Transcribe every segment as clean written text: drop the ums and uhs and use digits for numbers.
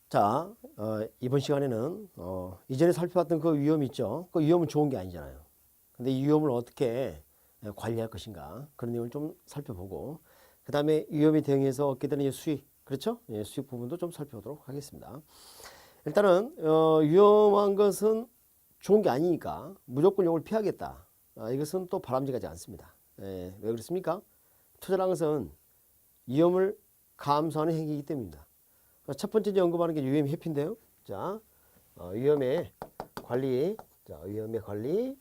자, 이번 시간에는 이전에 살펴봤던 그 위험 있죠. 그 위험은 좋은 게 아니잖아요. 근데 이 위험을 어떻게 관리할 것인가 그런 내용을 좀 살펴보고 그 다음에 위험에 대응해서 얻게 되는 수익, 그렇죠? 예, 수익 부분도 좀 살펴보도록 하겠습니다. 일단은 위험한 것은 좋은 게 아니니까 무조건 이걸 피하겠다. 이것은 또 바람직하지 않습니다. 왜 그렇습니까? 투자라는 것은 위험을 감수하는 행위이기 때문입니다. 첫 번째 언급하는 게 위험 회피인데요. 자, 위험의 관리. 자, 위험의 관리.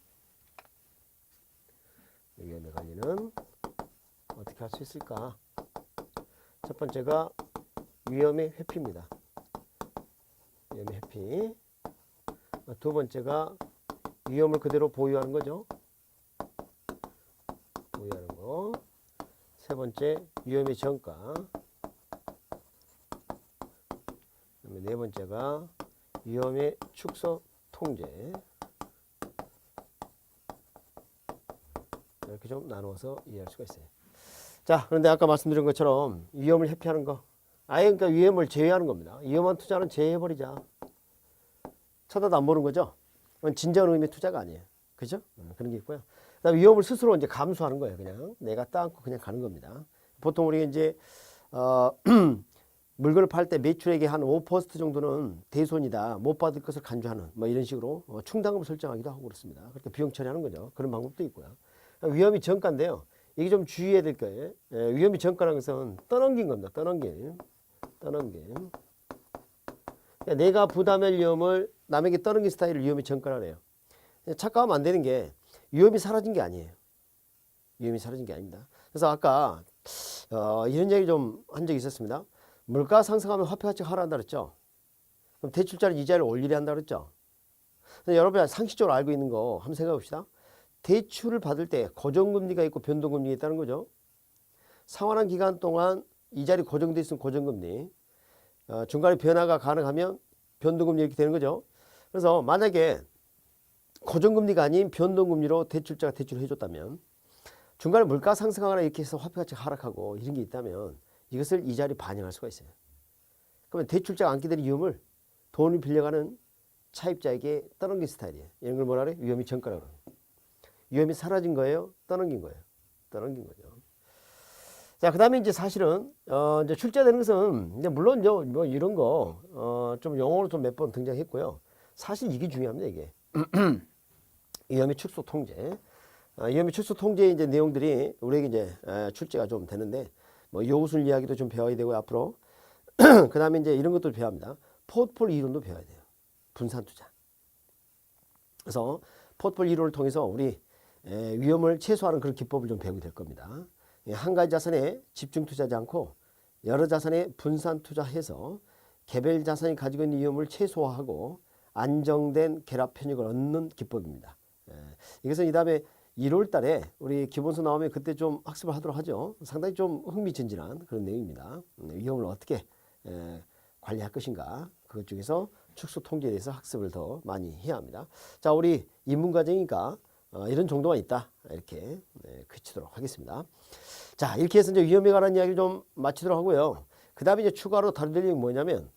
위험의 관리는 어떻게 할 수 있을까? 첫 번째가 위험의 회피입니다. 위험의 회피. 두 번째가 위험을 그대로 보유하는 거죠. 보유하는 거. 세 번째, 위험의 전가. 네 번째가 위험의 축소 통제. 이렇게 좀 나누어서 이해할 수가 있어요. 자, 그런데 아까 말씀드린 것처럼 위험을 회피하는 거. 아예 그러니까 위험을 제외하는 겁니다. 위험한 투자는 제외해버리자. 쳐다도 안 보는 거죠. 그건 진정한 의미의 투자가 아니에요. 그죠? 그런 게 있고요. 그다음에 위험을 스스로 이제 감수하는 거예요. 그냥 내가 따안고 그냥 가는 겁니다. 보통 우리가 이제 물건을 팔 때 매출액의 한 5% 정도는 대손이다, 못 받을 것을 간주하는 뭐 이런 식으로 충당금을 설정하기도 하고 그렇습니다. 그렇게 비용 처리하는 거죠. 그런 방법도 있고요. 위험이 전가인데요. 이게 좀 주의해야 될 거예요. 위험이 전가라는 것은 떠넘긴 겁니다. 떠넘김. 그러니까 내가 부담할 위험을 남에게 떠넘긴 스타일을 위험이 전가라 그래요. 착각하면 안 되는 게 위험이 사라진 게 아니에요. 위험이 사라진 게 아닙니다. 그래서 아까 이런 얘기 좀 한 적이 있었습니다. 물가 상승하면 화폐 가치가 하락한다 그랬죠. 그럼 대출자는 이자를 올리려 한다 그랬죠. 여러분이 상식적으로 알고 있는 거 한번 생각해 봅시다. 대출을 받을 때 고정금리가 있고 변동금리가 있다는 거죠. 상환한 기간 동안 이자리 고정돼 있으면 고정금리, 중간에 변화가 가능하면 변동금리 이렇게 되는 거죠. 그래서 만약에 고정금리가 아닌 변동금리로 대출자가 대출을 해줬다면 중간에 물가 상승하거나 이렇게 해서 화폐 가치가 하락하고 이런 게 있다면 이것을 이자리 반영할 수가 있어요. 그러면 대출자가 안게 될 위험을 돈을 빌려가는 차입자에게 떠넘긴 스타일이에요. 이런 걸 뭐라 그래? 위험이 전가라고 그래요. 위험이 사라진 거예요? 떠넘긴 거예요? 떠넘긴 거죠. 자, 그 다음에 이제 사실은, 이제 출제되는 것은, 이제 물론 이제 뭐 이런 거, 좀 영어로 좀 몇 번 등장했고요. 사실 이게 중요합니다, 이게. 위험의 축소 통제. 위험의 축소 통제의 이제 내용들이 우리에게 이제 출제가 좀 되는데, 뭐 요우술 이야기도 좀 배워야 되고 앞으로 그 다음에 이제 이런 것도 배워야 합니다. 포트폴리오 이론도 배워야 돼요. 분산 투자. 그래서 포트폴리오 이론을 통해서 우리 위험을 최소화하는 그런 기법을 좀 배우게 될 겁니다. 한 가지 자산에 집중 투자하지 않고 여러 자산에 분산 투자해서 개별 자산이 가지고 있는 위험을 최소화하고 안정된 결합 편익을 얻는 기법입니다. 이것은 이 다음에 1월 달에 우리 기본서 나오면 그때 좀 학습을 하도록 하죠. 상당히 좀 흥미진진한 그런 내용입니다. 위험을 어떻게 관리할 것인가. 그것 중에서 축소 통제에 대해서 학습을 더 많이 해야 합니다. 자, 우리 입문과정이니까 이런 정도가 있다. 이렇게 그치도록 하겠습니다. 자, 이렇게 해서 이제 위험에 관한 이야기를 좀 마치도록 하고요. 그 다음에 이제 추가로 다룰 내용이 뭐냐면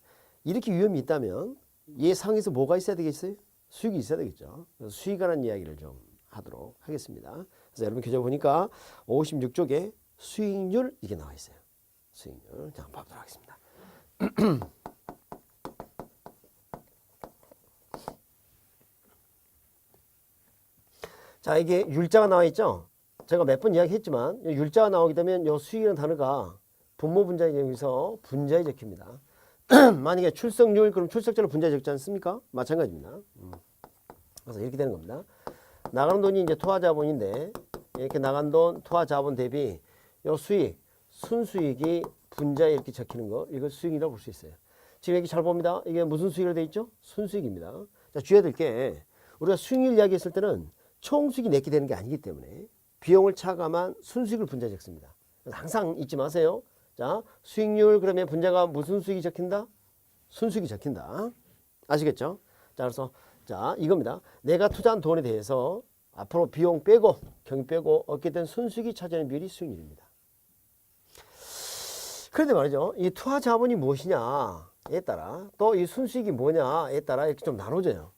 이렇게 위험이 있다면 얘 상에서 뭐가 있어야 되겠어요? 수익이 있어야 되겠죠. 그래서 수익에 관한 이야기를 좀 하도록 하겠습니다. 그래서 여러분 교재 보니까 56쪽에 수익률 이게 나와 있어요. 수익률. 자, 한번 보도록 하겠습니다. 자, 이게 율자가 나와 있죠. 제가 몇 번 이야기했지만 율자가 나오게 되면 이 수익이라는 단어가 분모 분자에 여기서 분자에 적힙니다. 만약에 출석률 그럼 출석자를 분자에 적지 않습니까? 마찬가지입니다. 그래서 이렇게 되는 겁니다. 나가는 돈이 이제 투하자본인데 이렇게 나간 돈 투하자본 대비 요 수익 순수익이 분자에 이렇게 적히는 거 이걸 수익이라고 볼 수 있어요. 지금 여기 잘 봅니다. 이게 무슨 수익으로 되어 있죠? 순수익입니다. 자, 주의해야 될 게 우리가 수익률 이야기했을 때는 총수익이 내게 되는 게 아니기 때문에 비용을 차감한 순수익을 분자에 적습니다. 항상 잊지 마세요. 자, 수익률 그러면 분자가 무슨 수익이 적힌다? 순수익이 적힌다. 아시겠죠? 자, 그래서 자, 이겁니다. 내가 투자한 돈에 대해서 앞으로 비용 빼고 경비 빼고 얻게 된 순수익이 차지하는 비율이 수익률입니다. 그런데 말이죠. 이 투하 자본이 무엇이냐? 따라 또 이 순수익이 뭐냐에 따라 이렇게 좀 나눠져요.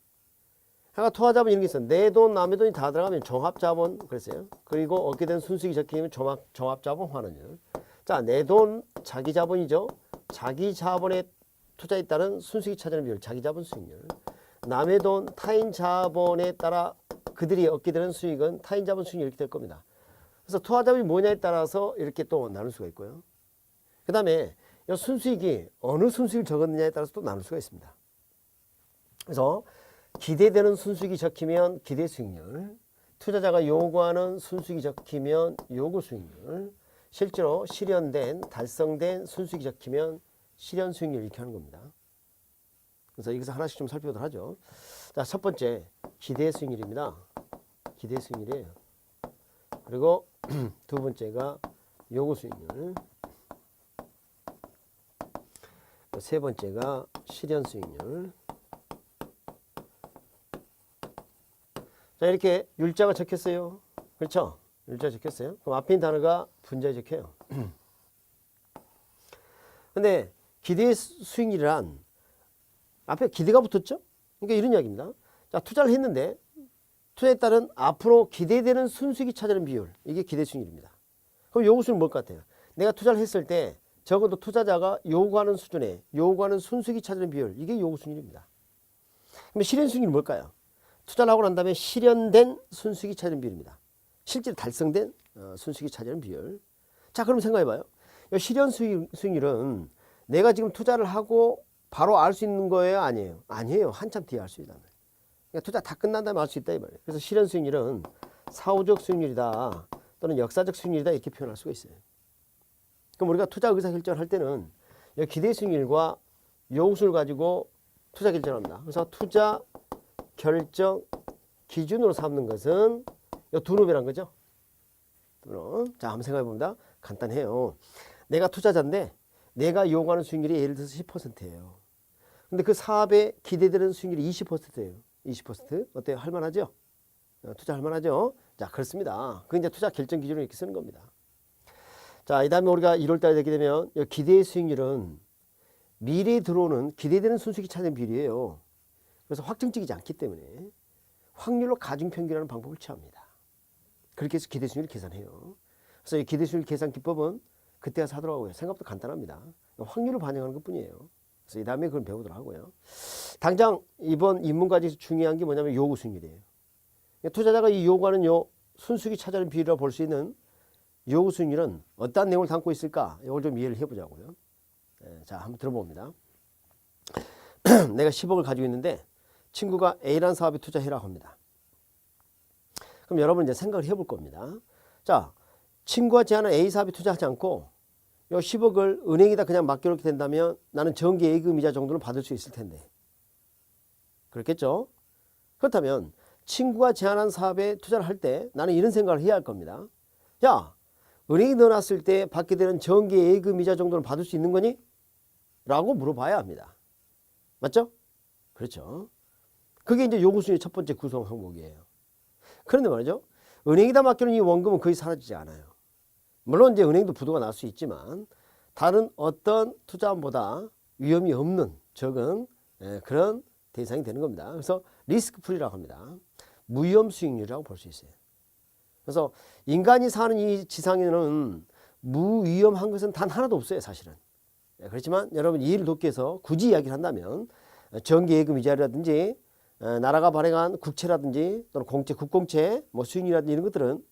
그러니까 투자자본 이런 게 있어요. 내 돈, 남의 돈이 다 들어가면 종합자본 그랬어요. 그리고 얻게 된 순수익이 적히면 종합자본 환원율. 자, 내 돈, 자기 자본이죠. 자기 자본에 투자에 따른 순수익 차지하는 비율, 자기 자본 수익률. 남의 돈, 타인 자본에 따라 그들이 얻게 되는 수익은 타인 자본 수익률 이렇게 될 겁니다. 그래서 투자자본이 뭐냐에 따라서 이렇게 또 나눌 수가 있고요. 그 다음에 이 순수익이 어느 순수익을 적었느냐에 따라서 또 나눌 수가 있습니다. 그래서 기대되는 순수익이 적히면 기대 수익률, 투자자가 요구하는 순수익이 적히면 요구 수익률, 실제로 실현된, 달성된 순수익이 적히면 실현 수익률 이렇게 하는 겁니다. 그래서 여기서 하나씩 좀 살펴보도록 하죠. 자, 첫 번째 기대 수익률입니다. 기대 수익률이에요. 그리고 두 번째가 요구 수익률, 세 번째가 실현 수익률. 자, 이렇게 율자가 적혔어요. 그렇죠? 율자 적혔어요. 그럼 앞에 있는 단어가 분자에 적혀요. 근데 기대 수익률이란 앞에 기대가 붙었죠? 그러니까 이런 이야기입니다. 자, 투자를 했는데 투자에 따른 앞으로 기대되는 순수익이 차지하는 비율, 이게 기대 수익률입니다. 그럼 요구 수익은 뭘 것 같아요? 내가 투자를 했을 때 적어도 투자자가 요구하는 수준에 요구하는 순수익이 차지하는 비율, 이게 요구 수익률입니다. 그럼 실현 수익률은 뭘까요? 투자를 하고 난 다음에 실현된 순수익이 차지하는 비율입니다. 실제로 달성된 순수익이 차지하는 비율. 자, 그럼 생각해봐요. 실현 수익률은 내가 지금 투자를 하고 바로 알 수 있는 거예요? 아니에요? 아니에요. 한참 뒤에 알 수 있다. 그러니까 투자 다 끝난 다음에 알 수 있다 이 말이에요. 그래서 실현 수익률은 사후적 수익률이다 또는 역사적 수익률이다 이렇게 표현할 수가 있어요. 그럼 우리가 투자 의사결정을 할 때는 기대 수익률과 요구 수익을 가지고 투자 결정을 합니다. 그래서 투자 결정 기준으로 삼는 것은 이 두 놈이란 거죠. 두 놈. 자, 한번 생각해 봅니다. 간단해요. 내가 투자자인데 내가 요구하는 수익률이 예를 들어서 10%예요. 근데 그 사업에 기대되는 수익률이 20%예요. 20%. 어때요? 할만하죠? 투자할 만하죠? 자, 그렇습니다. 그 이제 투자 결정 기준으로 이렇게 쓰는 겁니다. 자, 이 다음에 우리가 1월달에 되게 되면 기대의 수익률은 미래에 들어오는 기대되는 순수익이 차지하는 비율이에요. 그래서 확정적이지 않기 때문에 확률로 가중평균하는 방법을 취합니다. 그렇게 해서 기대 수익률을 계산해요. 그래서 이 기대 수익률 계산 기법은 그때 가서 하더라고요. 생각보다 간단합니다. 확률을 반영하는 것 뿐이에요. 그래서 이 다음에 그걸 배우도록 하고요. 당장 이번 입문과정에서 중요한 게 뭐냐면 요구 수익률이에요. 투자자가 이 요구하는 순수익이 차지하는 비율이라고 볼 수 있는 요구 수익률은 어떠한 내용을 담고 있을까? 이걸 좀 이해를 해보자고요. 자, 한번 들어봅니다. 내가 10억을 가지고 있는데 친구가 A라는 사업에 투자해라고 합니다. 그럼 여러분 이제 생각을 해볼 겁니다. 자, 친구가 제안한 A 사업에 투자하지 않고 요 10억을 은행에다 그냥 맡겨놓게 된다면 나는 정기 예금 이자 정도는 받을 수 있을 텐데. 그렇겠죠? 그렇다면 친구가 제안한 사업에 투자를 할 때 나는 이런 생각을 해야 할 겁니다. 야, 은행에 넣어놨을 때 받게 되는 정기 예금 이자 정도는 받을 수 있는 거니? 라고 물어봐야 합니다. 맞죠? 그렇죠. 그게 이제 요구 수익의 첫 번째 구성 항목이에요. 그런데 말이죠. 은행에다 맡겨놓은 이 원금은 거의 사라지지 않아요. 물론 이제 은행도 부도가 날 수 있지만 다른 어떤 투자보다 위험이 없는 적은 그런 대상이 되는 겁니다. 그래서 리스크 프리라고 합니다. 무위험 수익률이라고 볼 수 있어요. 그래서 인간이 사는 이 지상에는 무위험한 것은 단 하나도 없어요, 사실은. 그렇지만 여러분 이해를 돕기 위해서 굳이 이야기를 한다면 정기예금 이자라든지 나라가 발행한 국채라든지 또는 공채, 국공채, 뭐 수익이라든지 이런 것들은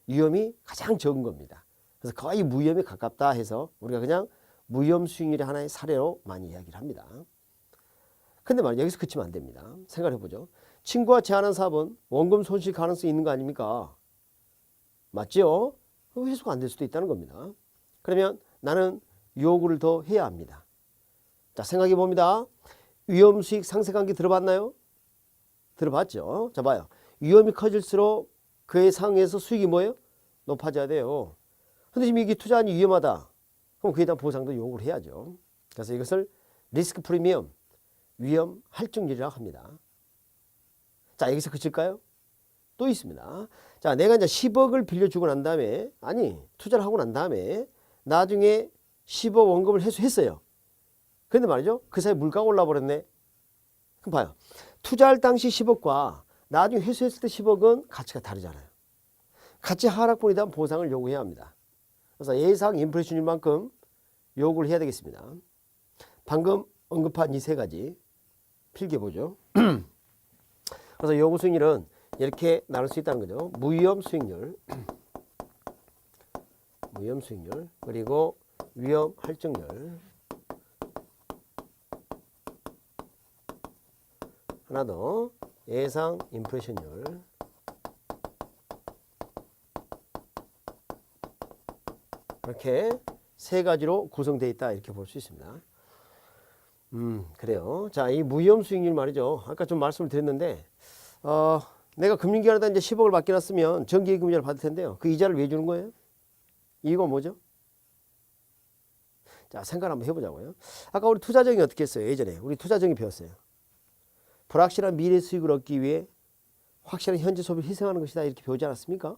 위험이 가장 적은 겁니다. 그래서 거의 무위험에 가깝다 해서 우리가 그냥 무위험 수익률의 하나의 사례로 많이 이야기를 합니다. 근데 말이야, 여기서 그치면 안 됩니다. 생각해 보죠. 친구가 제안한 사업은 원금 손실 가능성이 있는 거 아닙니까? 맞죠? 회수가 안 될 수도 있다는 겁니다. 그러면 나는 요구를 더 해야 합니다. 자, 생각해 봅니다. 위험 수익 상세 관계 들어봤나요? 들어봤죠? 자, 봐요. 위험이 커질수록 그에 상해서 수익이 뭐예요? 높아져야 돼요. 근데 지금 이게 투자하니 위험하다. 그럼 그에 대한 보상도 요구를 해야죠. 그래서 이것을 리스크 프리미엄, 위험 할증률이라고 합니다. 자, 여기서 그칠까요? 또 있습니다. 자, 내가 이제 10억을 빌려주고 난 다음에, 아니, 투자를 하고 난 다음에 나중에 10억 원금을 회수했어요. 그런데 말이죠. 그 사이 물가가 올라버렸네. 그럼 봐요. 투자할 당시 10억과 나중에 회수했을 때 10억은 가치가 다르잖아요. 가치 하락분에 대한 보상을 요구해야 합니다. 그래서 예상 인플레이션율만큼 요구를 해야 되겠습니다. 방금 언급한 이 세 가지 필기해보죠. 그래서 요구 수익률은 이렇게 나눌 수 있다는 거죠. 무위험 수익률, 무위험 수익률, 그리고 위험 할증률. 하나 더, 예상 인플레이션율. 이렇게 세 가지로 구성되어 있다 이렇게 볼 수 있습니다. 그래요. 자, 이 무위험 수익률 말이죠. 아까 좀 말씀을 드렸는데, 내가 금융기관에다 이제 10억을 맡겨놨으면 정기예금이자를 받을 텐데요. 그 이자를 왜 주는 거예요? 이유가 뭐죠? 자, 생각 한번 해보자고요. 아까 우리 투자정이 어떻게 했어요? 예전에 우리 투자정이 배웠어요. 불확실한 미래 수익을 얻기 위해 확실한 현재 소비를 희생하는 것이다 이렇게 배우지 않았습니까?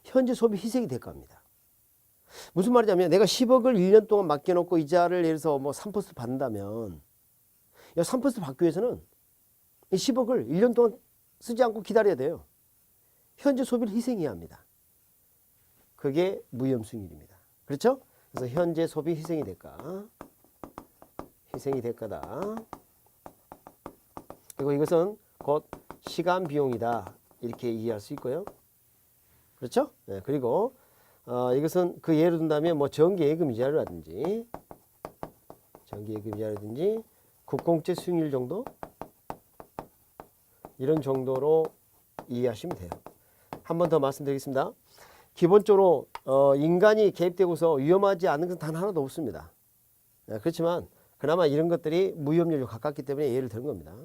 현재 소비 희생이 될 겁니다. 무슨 말이냐면 내가 10억을 1년 동안 맡겨놓고 이자를 예를 들어서 뭐 3% 받는다면 이 3% 받기 위해서는 이 10억을 1년 동안 쓰지 않고 기다려야 돼요. 현재 소비를 희생해야 합니다. 그게 무위험 수익률입니다. 그렇죠? 그래서 현재 소비 희생이 될까? 희생이 될 거다. 그리고 이것은 곧 시간 비용이다. 이렇게 이해할 수 있고요. 그렇죠? 네, 그리고 이것은 그 예를 든다면 뭐 정기예금이자라든지 국공채 수익률 정도 이런 정도로 이해하시면 돼요. 한 번 더 말씀드리겠습니다. 기본적으로 인간이 개입되고서 위험하지 않은 것은 단 하나도 없습니다. 그렇지만 그나마 이런 것들이 무위험률과 가깝기 때문에 예를 드는 겁니다.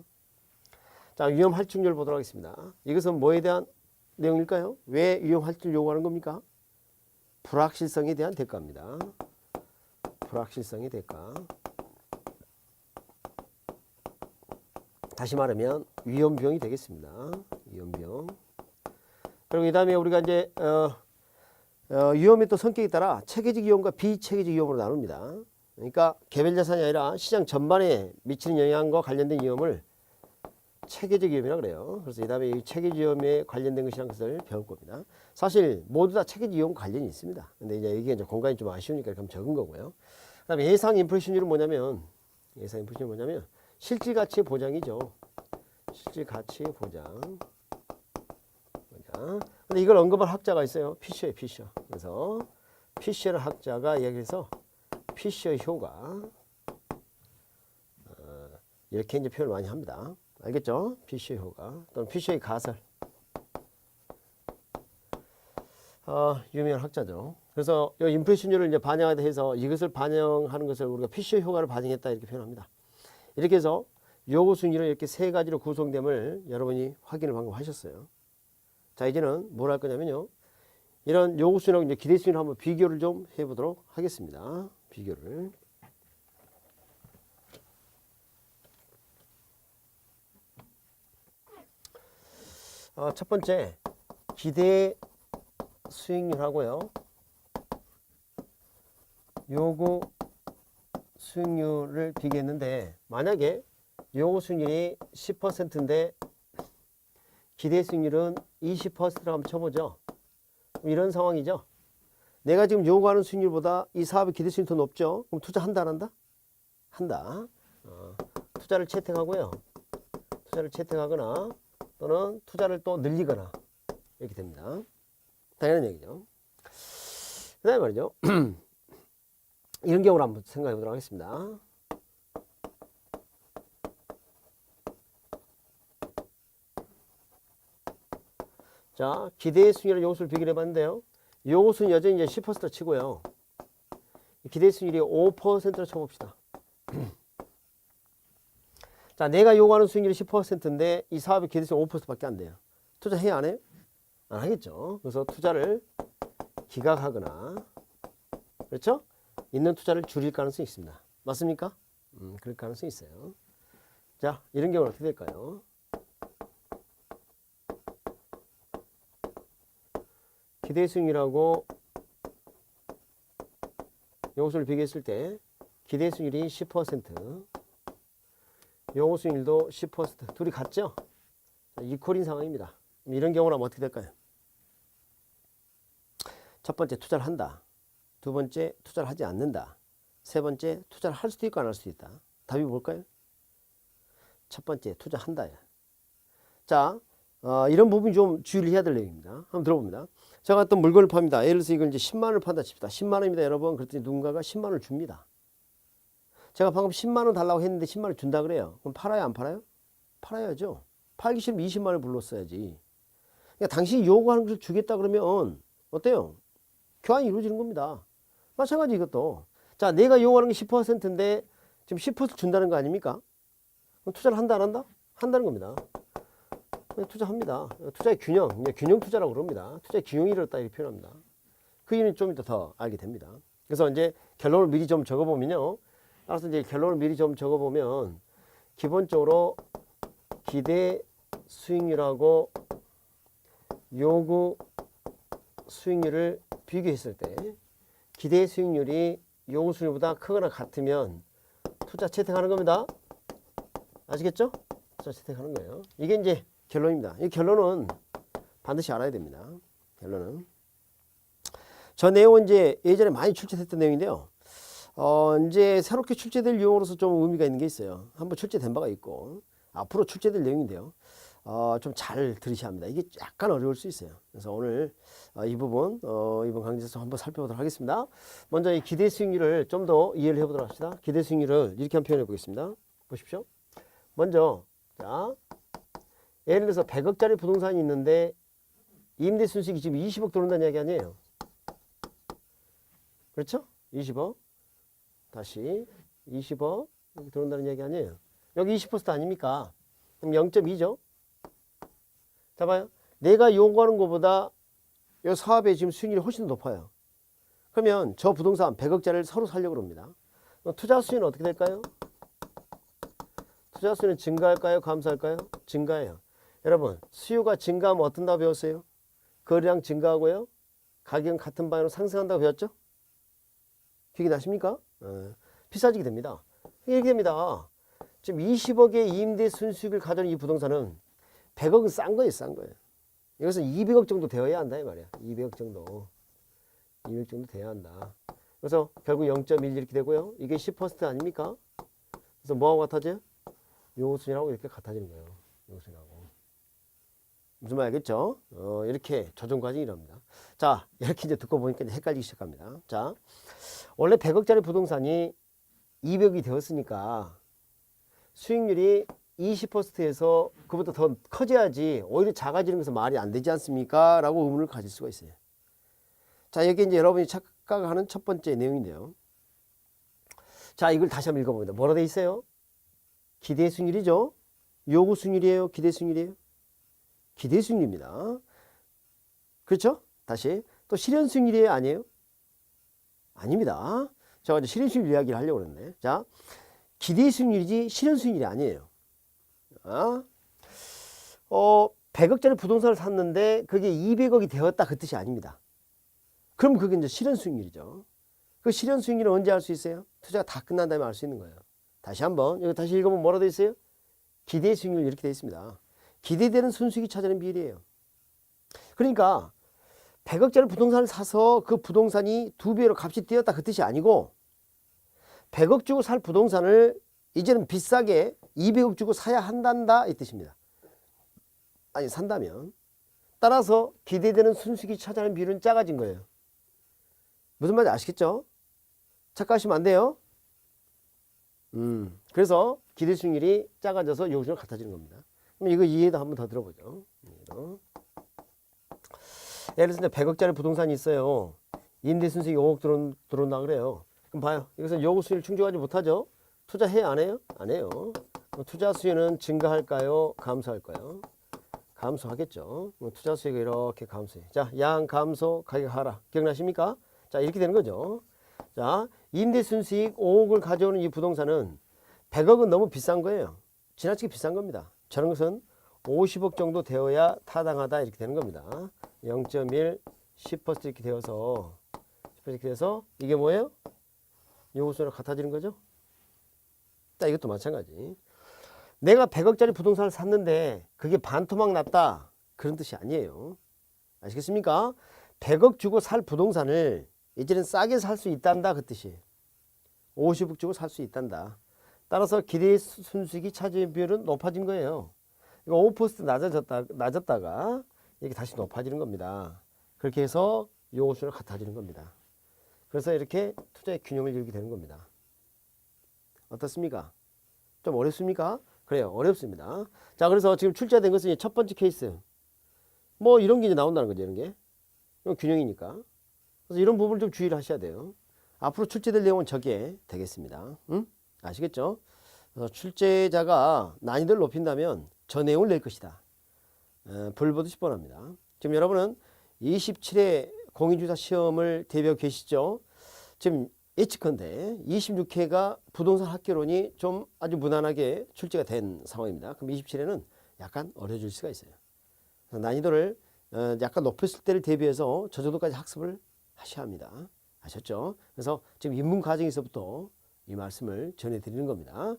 자, 위험 할증률 보도록 하겠습니다. 이것은 뭐에 대한 내용일까요? 왜 위험 할증을 요구하는 겁니까? 불확실성에 대한 대가입니다. 불확실성의 대가. 다시 말하면 위험 비용이 되겠습니다. 위험 비용. 그리고 이 다음에 우리가 이제 위험의 또 성격에 따라 체계적 위험과 비체계적 위험으로 나눕니다. 그러니까 개별 자산이 아니라 시장 전반에 미치는 영향과 관련된 위험을 체계적 위험이라고 그래요. 그래서 이 다음에 이 체계적 위험에 관련된 것이라는 것을 배울 겁니다. 사실 모두 다 체계적 위험과 관련이 있습니다. 근데 이제 이게 이제 공간이 좀 아쉬우니까 이렇게 적은 거고요. 그 다음에 예상 인플레이션율은 뭐냐면, 실질 가치의 보장이죠. 실질 가치의 보장. 근데 이걸 언급한 학자가 있어요. 피셔예요, 피셔. 그래서 피셔를 학자가 이야기해서 피셔 효과. 이렇게 이제 표현을 많이 합니다. 알겠죠? 피셔 효과 또는 피셔의 가설. 유명한 학자죠. 그래서 이 인플레이션율을 이제 반영하다 해서 이것을 반영하는 것을 우리가 피셔 효과를 반영했다 이렇게 표현합니다. 이렇게 해서 요구 수익률은 이렇게 세 가지로 구성됨을 여러분이 확인을 방금 하셨어요. 자, 이제는 뭘 할 거냐면요. 이런 요구 수익률하고 이제 기대 수익률 한번 비교를 좀 해보도록 하겠습니다. 비교를. 첫 번째 기대 수익률하고요. 요구 수익률을 비교했는데 만약에 요구 수익률이 10%인데 기대 수익률은 20%라고 한번 쳐보죠. 이런 상황이죠. 내가 지금 요구하는 수익률보다 이 사업의 기대 수익률이 더 높죠. 그럼 투자한다 안 한다? 한다. 투자를 채택하고요. 투자를 채택하거나 또는 투자를 또 늘리거나 이렇게 됩니다. 당연한 얘기죠. 그 다음에 말이죠. 이런 경우를 한번 생각해 보도록 하겠습니다. 자, 기대 수익률 요구수를 비교해 봤는데요. 요구수는 여전히 이제 10% 치고요. 기대 수익률이 5%로 쳐봅시다. 자, 내가 요구하는 수익률이 10%인데 이 사업의 기대 수익률 5%밖에 안 돼요. 투자해야 안 해요? 안 하겠죠. 그래서 투자를 기각하거나, 그렇죠? 있는 투자를 줄일 가능성이 있습니다. 맞습니까? 그럴 가능성이 있어요. 자, 이런 경우는 어떻게 될까요? 기대 수익률하고 요구수를 비교했을 때 기대 수익률이 10%, 요구 수익률도 10%. 둘이 같죠? 이퀄인 상황입니다. 이런 경우라면 어떻게 될까요? 첫 번째, 투자를 한다. 두 번째, 투자를 하지 않는다. 세 번째, 투자를 할 수도 있고 안 할 수도 있다. 답이 뭘까요? 첫 번째, 투자한다. 자, 이런 부분이 좀 주의를 해야 될 내용입니다. 한번 들어봅니다. 제가 어떤 물건을 팝니다. 예를 들어서 이걸 이제 10만 원을 판다 칩시다. 10만 원입니다, 여러분. 그랬더니 누군가가 10만 원을 줍니다. 제가 방금 10만 원 달라고 했는데 10만 원 준다 그래요. 그럼 팔아요, 안 팔아요? 팔아야죠. 팔기 싫으면 20만 원을 불렀어야지. 그러니까 당신이 요구하는 것을 주겠다 그러면 어때요? 교환이 이루어지는 겁니다. 마찬가지 이것도. 자, 내가 요구하는 게 10%인데 지금 10% 준다는 거 아닙니까? 그럼 투자를 한다, 안 한다? 한다는 겁니다. 투자합니다. 투자의 균형, 균형 투자라고 그럽니다. 투자의 균형이 이렇다 이렇게 표현합니다. 그 이유는 좀 이따 더 알게 됩니다. 그래서 이제 결론을 미리 좀 적어보면요. 따라서 이제 결론을 미리 좀 적어보면 기본적으로 기대 수익률하고 요구 수익률을 비교했을 때 기대 수익률이 요구 수익률보다 크거나 같으면 투자 채택하는 겁니다. 아시겠죠? 투자 채택하는 거예요. 이게 이제 결론입니다. 이 결론은 반드시 알아야 됩니다. 결론은. 저 내용은 이제 예전에 많이 출제됐던 내용인데요. 이제 새롭게 출제될 유형으로서 좀 의미가 있는 게 있어요. 한번 출제된 바가 있고 앞으로 출제될 내용인데요. 좀 잘 들으셔야 합니다. 이게 약간 어려울 수 있어요. 그래서 오늘 이 부분 이번 강좌에서 한번 살펴보도록 하겠습니다. 먼저 이 기대 수익률을 좀 더 이해를 해보도록 합시다. 기대 수익률을 이렇게 한번 표현해 보겠습니다. 보십시오. 먼저 자, 예를 들어서 100억짜리 부동산이 있는데 임대 순수익이 지금 20억 들어온다는 이야기 아니에요. 그렇죠? 20억. 다시 20억 여기 들어온다는 이야기 아니에요. 여기 20% 아닙니까? 그럼 0.2죠. 자 봐요. 내가 요구하는 것보다 이 사업의 지금 수익률이 훨씬 높아요. 그러면 저 부동산 100억짜리를 서로 살려고 합니다. 투자 수익은 어떻게 될까요? 투자 수익은 증가할까요? 감소할까요? 증가해요. 여러분 수요가 증가하면 어떤다고 배웠어요? 거래량 증가하고요. 가격은 같은 방향으로 상승한다고 배웠죠? 기억이 나십니까? 비싸지게 됩니다. 이렇게 됩니다. 지금 20억의 임대 순수익을 가져온 이 부동산은 100억은 싼 거예요, 싼 거예요. 이것은 200억 정도 되어야 한다 이 말이야. 200억 정도. 200억 정도 돼야 한다. 그래서 결국 0.1 이렇게 되고요. 이게 10% 아닙니까? 그래서 뭐하고 같아져요? 요구순위하고 이렇게 같아지는 거예요. 요구순위하고. 무슨 말 알겠죠? 이렇게 조정 과정이 이럽니다. 자, 이렇게 이제 듣고 보니까 이제 헷갈리기 시작합니다. 자, 원래 100억짜리 부동산이 200억이 되었으니까 수익률이 20%에서 그보다 더 커져야지 오히려 작아지는 것은 말이 안 되지 않습니까? 라고 의문을 가질 수가 있어요. 자, 여기 이제 여러분이 착각하는 첫 번째 내용인데요. 자, 이걸 다시 한번 읽어봅니다. 뭐라 돼 있어요? 기대 수익률이죠. 요구 수익률이에요? 기대 수익률이에요? 기대 수익률입니다. 그렇죠? 다시 또 실현 수익률이에요? 아니에요? 아닙니다. 제가 이제 실현 수익률 이야기를 하려고 그랬네. 자, 기대 수익률이지 실현 수익률이 아니에요. 100억짜리 부동산을 샀는데 그게 200억이 되었다 그 뜻이 아닙니다. 그럼 그게 이제 실현 수익률이죠. 그 실현 수익률은 언제 알 수 있어요? 투자가 다 끝난 다음에 알 수 있는 거예요. 다시 한번 여기 다시 읽어보면 뭐라 되어 있어요? 기대 수익률 이렇게 되어 있습니다. 기대되는 순수익이 차지하는 비율이에요. 그러니까 100억짜리 부동산을 사서 그 부동산이 2배로 값이 뛰었다 그 뜻이 아니고 100억 주고 살 부동산을 이제는 비싸게 200억 주고 사야 한단다 이 뜻입니다. 아니 산다면 따라서 기대되는 순수익이 차지하는 비율은 작아진 거예요. 무슨 말인지 아시겠죠? 착각하시면 안 돼요. 그래서 기대 수익률이 작아져서 요구수익률 같아지는 겁니다. 그럼 이거 이해도 한번 더 들어보죠. 예를 들어서 100억짜리 부동산이 있어요. 임대 순수익이 5억 들어온다 그래요. 그럼 봐요. 이것은 요구 수익을 충족하지 못하죠. 투자해요? 안 해요? 안 해요. 투자 수익은 증가할까요? 감소할까요? 감소하겠죠. 투자 수익이 이렇게 감소해. 자, 양 감소, 가격 하락. 기억나십니까? 자, 이렇게 되는 거죠. 자, 임대 순수익 5억을 가져오는 이 부동산은 100억은 너무 비싼 거예요. 지나치게 비싼 겁니다. 저런 것은 50억 정도 되어야 타당하다 이렇게 되는 겁니다. 0.1, 10% 이렇게 되어서 이게 뭐예요? 요구수익률 같아지는 거죠. 자, 이것도 마찬가지. 내가 100억짜리 부동산을 샀는데 그게 반토막 났다. 그런 뜻이 아니에요. 아시겠습니까? 100억 주고 살 부동산을 이제는 싸게 살 수 있단다. 그 뜻이에요. 50억 주고 살 수 있단다. 따라서 기대 순수익이 차지의 비율은 높아진 거예요. 이거 5% 낮았다가 이게 다시 높아지는 겁니다. 그렇게 해서 요구수익률 같아지는 겁니다. 그래서 이렇게 투자의 균형을 이루게 되는 겁니다. 어떻습니까? 좀 어렵습니까? 그래요. 어렵습니다. 자, 그래서 지금 출제된 것은 첫 번째 케이스. 뭐 이런 게 이제 나온다는 거죠. 이런 게. 이건 균형이니까. 그래서 이런 부분을 좀 주의를 하셔야 돼요. 앞으로 출제될 내용은 저게 되겠습니다. 응? 아시겠죠? 그래서 출제자가 난이도를 높인다면 저 내용을 낼 것이다. 불 보듯이 뻔합니다. 지금 여러분은 27회 공인중개사 시험을 대비하고 계시죠? 지금 예측컨대 26회가 부동산 학개론이 좀 아주 무난하게 출제가 된 상황입니다. 그럼 27회는 약간 어려질 수가 있어요. 난이도를 약간 높였을 때를 대비해서 저 정도까지 학습을 하셔야 합니다. 아셨죠? 그래서 지금 입문 과정에서부터 이 말씀을 전해드리는 겁니다.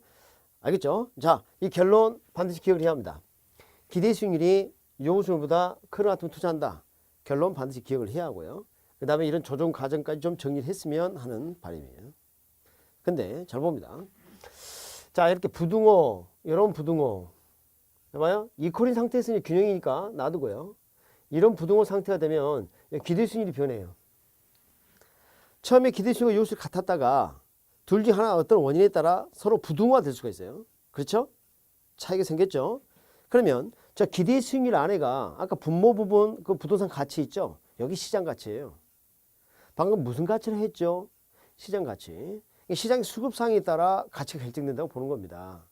알겠죠? 자, 이 결론 반드시 기억을 해야 합니다. 기대 수익률이 요구수익률보다 큰 것 같으면 투자한다. 결론 반드시 기억을 해야 하고요. 그 다음에 이런 조정 과정까지 좀 정리를 했으면 하는 바람이에요. 근데 잘 봅니다. 자, 이렇게 부등호, 이런 부등호. 봐봐요. 이퀄인 상태에서는 균형이니까 놔두고요. 이런 부등호 상태가 되면 기대 수익률이 변해요. 처음에 기대 수익률과 요구수익이 같았다가 둘 중 하나 어떤 원인에 따라 서로 부등호가 될 수가 있어요. 그렇죠? 차이가 생겼죠? 그러면 저 기대 수익률 안에가 아까 분모 부분 그 부동산 가치 있죠? 여기 시장 가치예요. 방금 무슨 가치를 했죠? 시장 가치. 시장 수급상에 따라 가치가 결정된다고 보는 겁니다.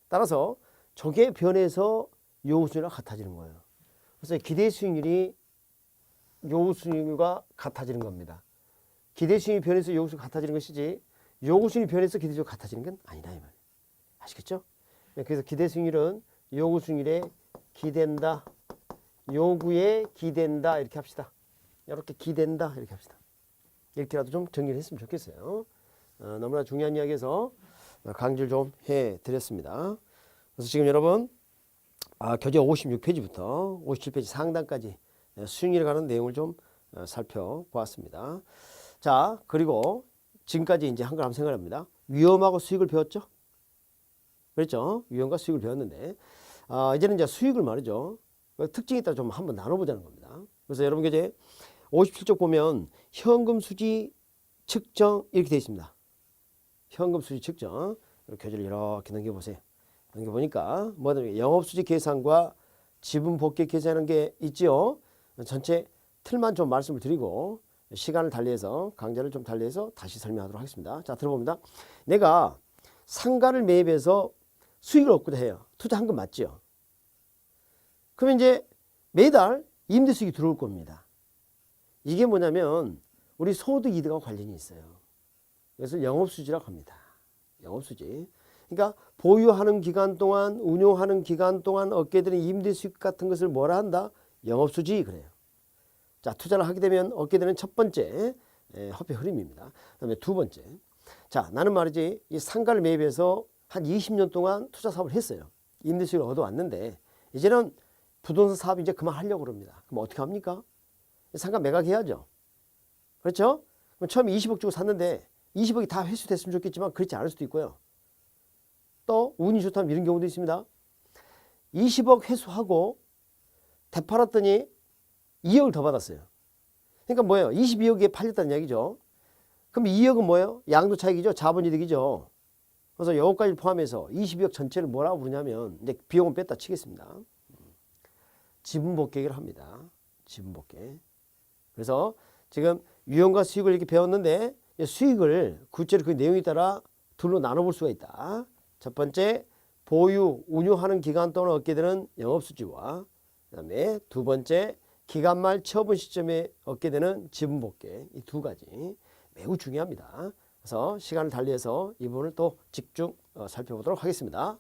따라서 저게 변해서 요구수익률과 같아지는 거예요. 그래서 기대 수익률이 요구수익률과 같아지는 겁니다. 기대 수익률이 변해서 요구수익이 같아지는 것이지 요구수익률이 변해서 기대 수익률이 같아지는 건 아니다 이 말이에요. 아시겠죠? 그래서 기대 수익률은 요구수익률에 기댄다, 요구에 기댄다 이렇게 합시다. 이렇게 기댄다 이렇게 합시다. 이렇게라도 좀 정리를 했으면 좋겠어요. 너무나 중요한 이야기에서 강조를 좀 해드렸습니다. 그래서 지금 여러분 교재 56페이지부터 57페이지 상단까지 수익률에 관한 내용을 좀 살펴보았습니다. 자, 그리고 지금까지 이제 한 걸 한번 생각합니다. 위험하고 수익을 배웠죠? 그렇죠? 위험과 수익을 배웠는데 이제는 이제 수익을 말이죠. 특징에 따라 좀 한번 나눠보자는 겁니다. 그래서 여러분 교재 57쪽 보면 현금 수지 측정 이렇게 되어 있습니다. 현금 수지 측정. 교재를 이렇게 넘겨보세요. 넘겨보니까 뭐든 영업수지 계산과 지분 복귀 계산하는 게 있죠. 전체 틀만 좀 말씀을 드리고 시간을 달리해서 강좌를 좀 달리해서 다시 설명하도록 하겠습니다. 자, 들어봅니다. 내가 상가를 매입해서 수익을 얻고자 해요. 투자한 건 맞죠? 그러면 이제 매달 임대 수익이 들어올 겁니다. 이게 뭐냐면 우리 소득 이득과 관련이 있어요. 그래서 영업수지라고 합니다. 영업수지. 그러니까 보유하는 기간 동안 운용하는 기간 동안 얻게 되는 임대 수익 같은 것을 뭐라 한다? 영업수지 그래요. 자, 투자를 하게 되면 얻게 되는 첫 번째 화폐 흐름입니다. 그다음에 두 번째. 자, 나는 말이지 이 상가를 매입해서 한 20년 동안 투자 사업을 했어요. 임대 수익을 얻어왔는데 이제는 부동산 사업 이제 그만하려고 그럽니다. 그럼 어떻게 합니까? 상가 매각해야죠. 그렇죠? 그럼 처음에 20억 주고 샀는데 20억이 다 회수됐으면 좋겠지만 그렇지 않을 수도 있고요. 또 운이 좋다면 이런 경우도 있습니다. 20억 회수하고 되팔았더니 2억을 더 받았어요. 그러니까 뭐예요? 22억에 팔렸다는 얘기죠. 그럼 2억은 뭐예요? 양도 차익이죠. 자본이득이죠. 그래서 이것까지 포함해서 22억 전체를 뭐라고 부르냐면 이제 비용은 뺐다 치겠습니다. 지분복귀를 합니다. 지분복귀. 그래서 지금 유형과 수익을 이렇게 배웠는데 수익을 구체로 그 내용에 따라 둘로 나눠볼 수가 있다. 첫 번째, 보유, 운용하는 기간 동안 얻게 되는 영업수지와 그 다음에 두 번째, 기간 말 처분 시점에 얻게 되는 지분복귀. 이 두 가지 매우 중요합니다. 그래서 시간을 달리해서 이 부분을 또 집중 살펴보도록 하겠습니다.